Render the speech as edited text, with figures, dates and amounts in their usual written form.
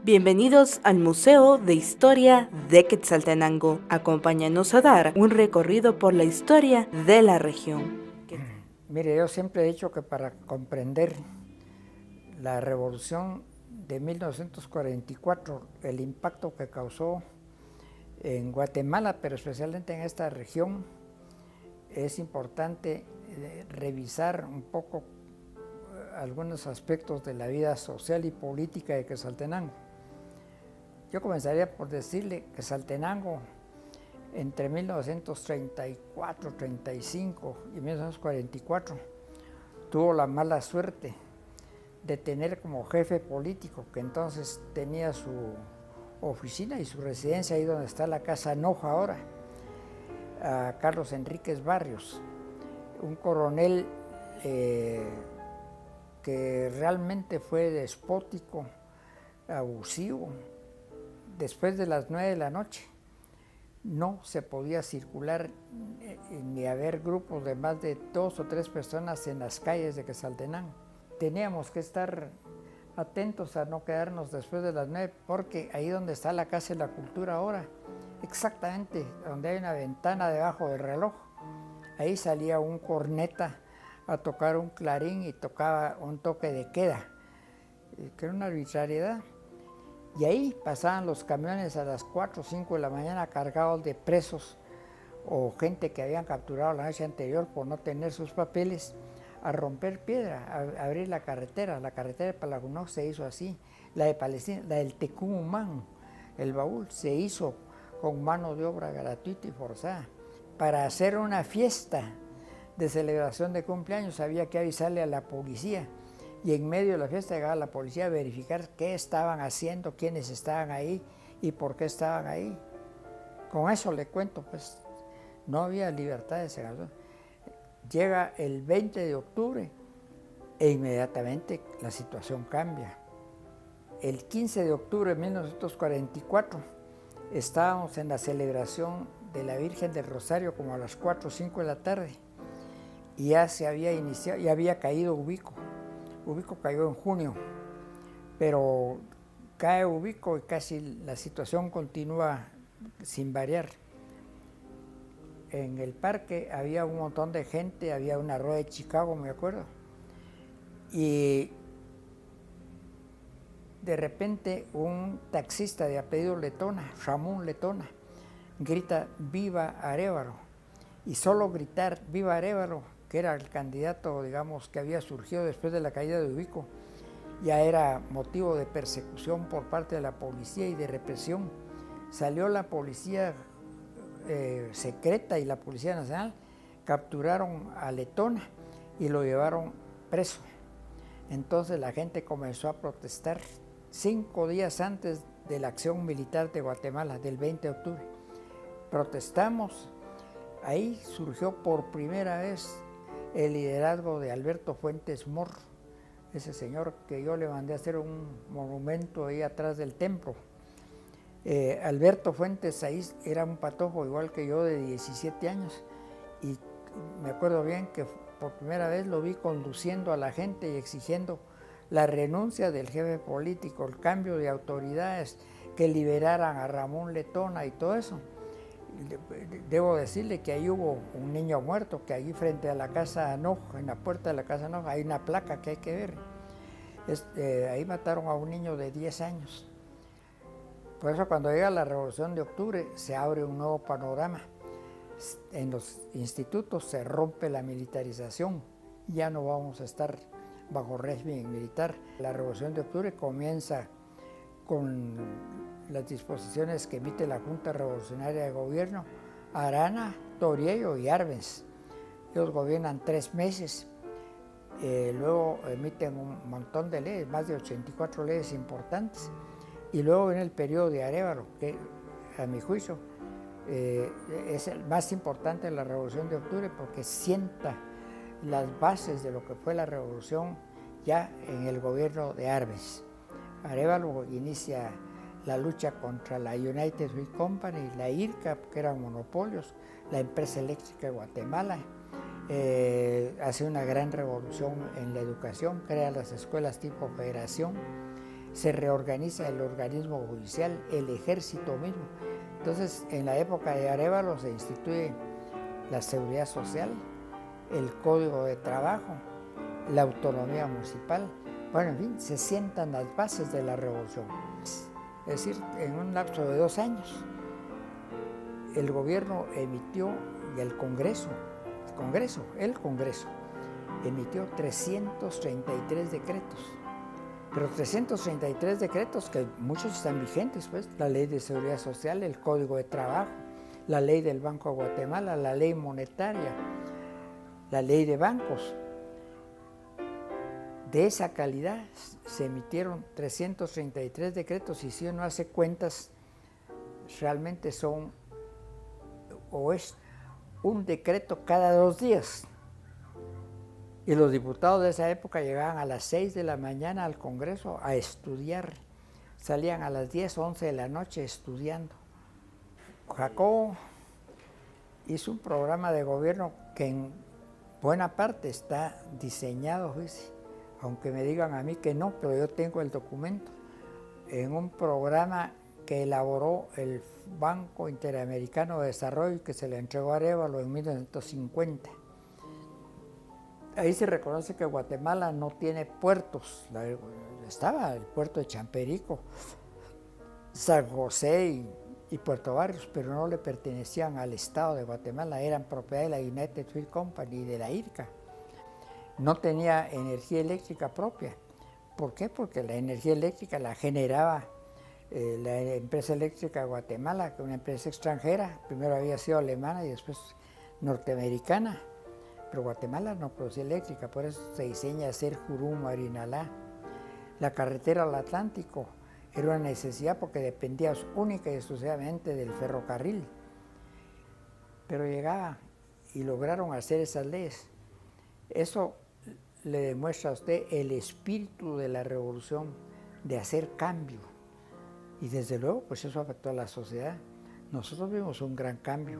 Bienvenidos al Museo de Historia de Quetzaltenango. Acompáñanos a dar un recorrido por la historia de la región. Mire, yo siempre he dicho que para comprender la revolución de 1944, el impacto que causó en Guatemala, pero especialmente en esta región, es importante revisar un poco algunos aspectos de la vida social y política de Quetzaltenango. Yo comenzaría por decirle que Quetzaltenango entre 1934, 35 y 1944 tuvo la mala suerte de tener como jefe político, que entonces tenía su oficina y su residencia ahí donde está la Casa Noja ahora, a Carlos Enríquez Barrios, un coronel que realmente fue despótico, abusivo. Después de las 9 de la noche no se podía circular ni haber grupos de más de 2 o 3 personas en las calles de Quetzaltenango. Teníamos que estar atentos a no quedarnos después de las 9, porque ahí donde está la Casa de la Cultura ahora, exactamente donde hay una ventana debajo del reloj, ahí salía un corneta a tocar un clarín y tocaba un toque de queda, que era una arbitrariedad. Y ahí pasaban los camiones a las 4 o 5 de la mañana cargados de presos o gente que habían capturado la noche anterior por no tener sus papeles, a romper piedra, a abrir la carretera. La carretera de Palagunó se hizo así, la de Palestina, la del Tecumumán, el baúl, se hizo con mano de obra gratuita y forzada. Para hacer una fiesta de celebración de cumpleaños había que avisarle a la policía, y en medio de la fiesta llegaba la policía a verificar qué estaban haciendo, quiénes estaban ahí y por qué estaban ahí. Con eso le cuento, pues no había libertad de celebración. Llega el 20 de octubre e inmediatamente la situación cambia. El 15 de octubre de 1944 estábamos en la celebración de la Virgen del Rosario como a las 4 o 5 de la tarde y ya se había iniciado, ya había caído Ubico. Ubico cayó en junio, pero cae Ubico y casi la situación continúa sin variar. En el parque había un montón de gente, había una rueda de Chicago, me acuerdo, y de repente un taxista de apellido Letona, Ramón Letona, grita "Viva Arévalo", y solo gritar "Viva Arévalo", que era el candidato, digamos, que había surgido después de la caída de Ubico, ya era motivo de persecución por parte de la policía y de represión. Salió la policía secreta y la Policía Nacional, capturaron a Letona y lo llevaron preso. Entonces la gente comenzó a protestar 5 días antes de la acción militar de Guatemala, del 20 de octubre. Protestamos, ahí surgió por primera vez el liderazgo de Alberto Fuentes Mohr, ese señor que yo le mandé a hacer un monumento ahí atrás del templo. Alberto Fuentes ahí era un patojo igual que yo de 17 años y me acuerdo bien que por primera vez lo vi conduciendo a la gente y exigiendo la renuncia del jefe político, el cambio de autoridades, que liberaran a Ramón Letona y todo eso. Debo decirle que ahí hubo un niño muerto, que ahí frente a la Casa Noja, en la puerta de la Casa Noja, hay una placa que hay que ver. Ahí mataron a un niño de 10 años. Por eso cuando llega la Revolución de Octubre se abre un nuevo panorama. En los institutos se rompe la militarización, ya no vamos a estar bajo régimen militar. La Revolución de Octubre comienza con las disposiciones que emite la Junta Revolucionaria de Gobierno, Arana, Toriello y Arbenz. Ellos gobiernan 3 meses, luego emiten un montón de leyes, más de 84 leyes importantes, y luego viene el periodo de Arévalo, que a mi juicio es el más importante de la Revolución de Octubre porque sienta las bases de lo que fue la revolución ya en el gobierno de Arbenz. Arévalo inicia la lucha contra la United Fruit Company, la IRCA, que eran monopolios, la empresa eléctrica de Guatemala, hace una gran revolución en la educación, crea las escuelas tipo federación, se reorganiza el organismo judicial, el ejército mismo. Entonces, en la época de Arévalo se instituye la seguridad social, el código de trabajo, la autonomía municipal. Bueno, en fin, se sientan las bases de la revolución. Es decir, en un lapso de 2 años, el gobierno emitió, y el Congreso emitió 333 decretos. Pero 333 decretos que muchos están vigentes, pues, la Ley de Seguridad Social, el Código de Trabajo, la Ley del Banco de Guatemala, la Ley Monetaria, la Ley de Bancos. De esa calidad se emitieron 333 decretos y si uno hace cuentas, realmente son, o es un decreto cada 2 días. Y los diputados de esa época llegaban a las 6 de la mañana al Congreso a estudiar. Salían a las 10, 11 de la noche estudiando. Jacobo hizo un programa de gobierno que en buena parte está diseñado, ¿ves? Aunque me digan a mí que no, pero yo tengo el documento, en un programa que elaboró el Banco Interamericano de Desarrollo y que se le entregó a Arévalo en 1950. Ahí se reconoce que Guatemala no tiene puertos. Estaba el puerto de Champerico, San José y Puerto Barrios, pero no le pertenecían al Estado de Guatemala, eran propiedad de la United Fruit Company y de la IRCA. No tenía energía eléctrica propia. ¿Por qué? Porque la energía eléctrica la generaba la empresa eléctrica de Guatemala, que es una empresa extranjera, primero había sido alemana y después norteamericana, pero Guatemala no producía eléctrica, por eso se diseña hacer Jurumo, Arinalá. La carretera al Atlántico era una necesidad porque dependía única y exclusivamente del ferrocarril, pero llegaba y lograron hacer esas leyes. Eso le demuestra a usted el espíritu de la revolución, de hacer cambio. Y desde luego, pues eso afectó a la sociedad. Nosotros vimos un gran cambio.